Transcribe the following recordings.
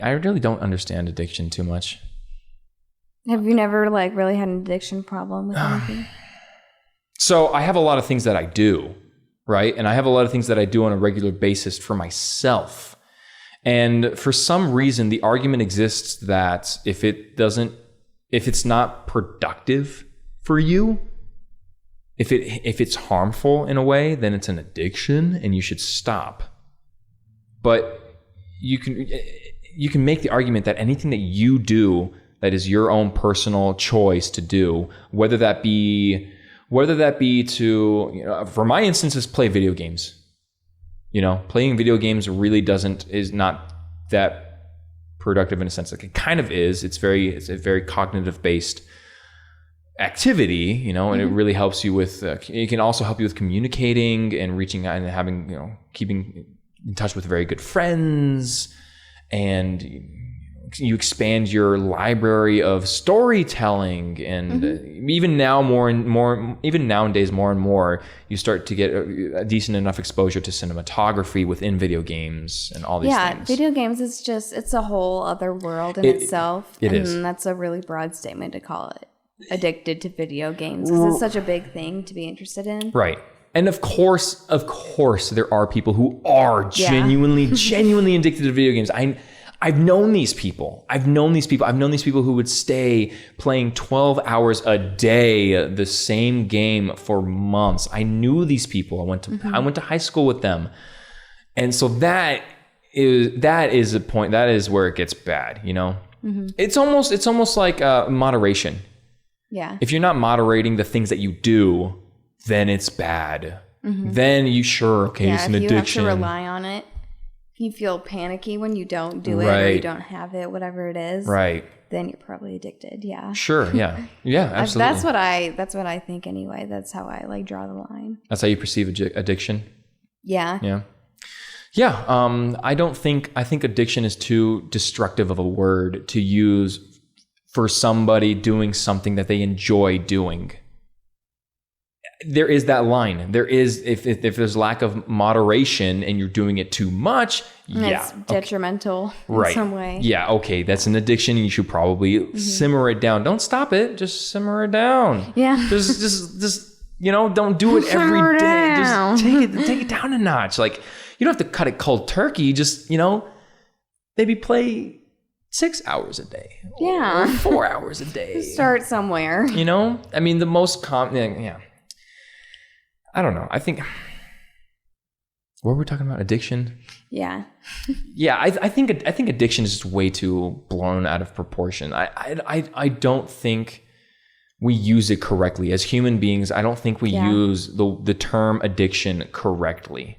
I really don't understand addiction too much. Have you never like really had an addiction problem with anything? So I have a lot of things that I do, right? And I have a lot of things that I do on a regular basis for myself. And for some reason, the argument exists that if it's not productive for you, if it's harmful in a way, then it's an addiction and you should stop. But you can make the argument that anything that you do that is your own personal choice to do, whether that be to, you know, for my instance, is play video games. You know, playing video games really is not that productive in a sense. Like it kind of is. It's a very cognitive based activity, you know, and it really helps you with. It can also help you with communicating and reaching out and having, you know, keeping in touch with very good friends, and you expand your library of storytelling, and even nowadays more and more you start to get a decent enough exposure to cinematography within video games and all these things. Yeah, video games is just, it's a whole other world in itself. It is. And that's a really broad statement to call it addicted to video games, because it's such a big thing to be interested in. Right. And of course, there are people who are genuinely addicted to video games. I've known these people. I've known these people who would stay playing 12 hours a day, the same game for months. I knew these people. I went to high school with them. And so that is a point. That is where it gets bad, you know? It's almost like moderation. Yeah. If you're not moderating the things that you do, then it's bad. Then it's an addiction. You have to rely on it. If you feel panicky when you don't do it, or you don't have it, whatever it is, right, then you're probably addicted. Yeah. Sure. Yeah. Yeah. Absolutely. That's what I think anyway. That's how I like draw the line. That's how you perceive addiction. Yeah. Yeah. Yeah. I think addiction is too destructive of a word to use for somebody doing something that they enjoy doing. There is that line. There is, if there's lack of moderation and you're doing it too much, it's detrimental in some way. Yeah, okay, that's an addiction. You should probably simmer it down. Don't stop it. Just simmer it down. Yeah. Just you know, don't do it every day. Just take it down a notch. Like, you don't have to cut it cold turkey. Just, you know, maybe play 6 hours a day. Yeah. Or 4 hours a day. Start somewhere. You know? I mean, the most common, yeah. I don't know. I think, what were we talking about? Addiction? Yeah. Yeah, I think addiction is just way too blown out of proportion. I don't think we use it correctly. As human beings, I don't think we use the term addiction correctly.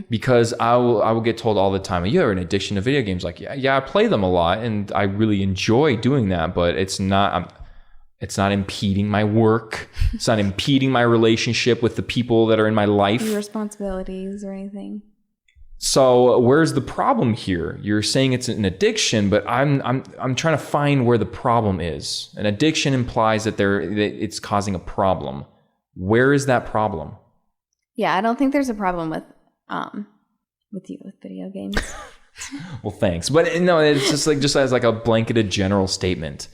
Because I will get told all the time, you have an addiction to video games. Like, yeah, I play them a lot and I really enjoy doing that, but it's not impeding my work. It's not impeding my relationship with the people that are in my life. Your responsibilities or anything. So where's the problem here? You're saying it's an addiction, but I'm trying to find where the problem is. An addiction implies that it's causing a problem. Where is that problem? Yeah, I don't think there's a problem with video games. Well, thanks. But no, it's just as like a blanketed general statement.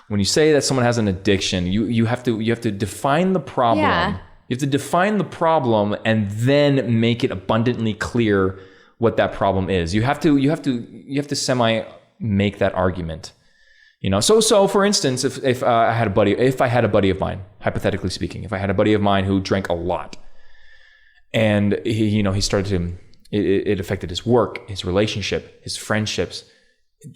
When you say that someone has an addiction, you have to define the problem. Yeah. You have to define the problem and then make it abundantly clear what that problem is. You have to semi make that argument. You know. So for instance, if I had a buddy of mine, hypothetically speaking, if I had a buddy of mine who drank a lot, and he started to, it affected his work, his relationship, his friendships,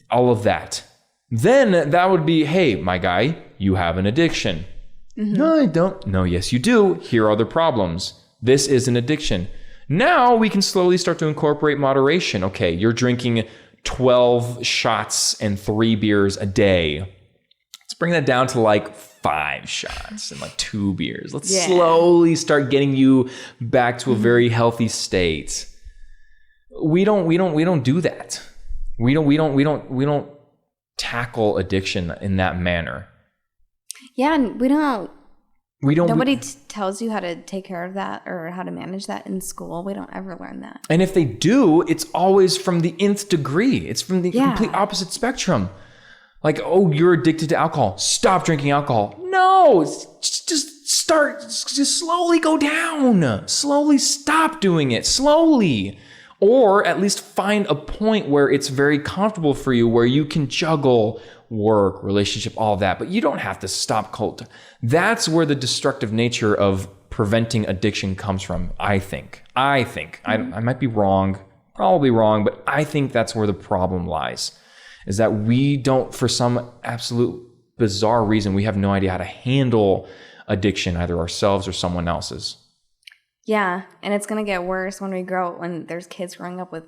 all of that. Then that would be, hey, my guy, you have an addiction. No, I don't. No, yes, you do. Here are the problems. This is an addiction. Now we can slowly start to incorporate moderation. Okay, you're drinking 12 shots and 3 beers a day. Let's bring that down to like 5 shots and like 2 beers. Let's slowly start getting you back to a very healthy state. We don't do that. We don't tackle addiction in that manner. Yeah, and we don't Nobody tells you how to take care of that or how to manage that in school. We don't ever learn that. And if they do, it's always from the nth degree. It's from the complete opposite spectrum. Like, oh, you're addicted to alcohol. Stop drinking alcohol. No, just slowly go down. Slowly stop doing it. Slowly. Or at least find a point where it's very comfortable for you, where you can juggle work, relationship, all of that. But you don't have to stop cold. That's where the destructive nature of preventing addiction comes from, I think. I might be wrong, probably wrong, but I think that's where the problem lies. Is that we don't, for some absolute bizarre reason, we have no idea how to handle addiction, either ourselves or someone else's. Yeah, and it's going to get worse when we grow, when there's kids growing up with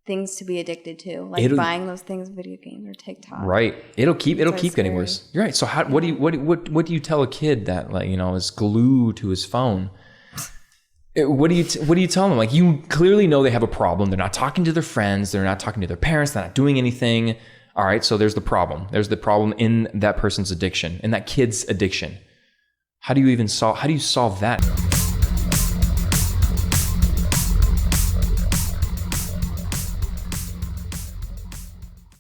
things to be addicted to, like buying those things, video games or TikTok. Right. It'll keep getting worse. You're right. So what do you tell a kid that, like, you know, is glued to his phone? What do you tell them? Like, you clearly know they have a problem. They're not talking to their friends. They're not talking to their parents. They're not doing anything. All right. So there's the problem. There's the problem in that person's addiction, in that kid's addiction. How do you solve that?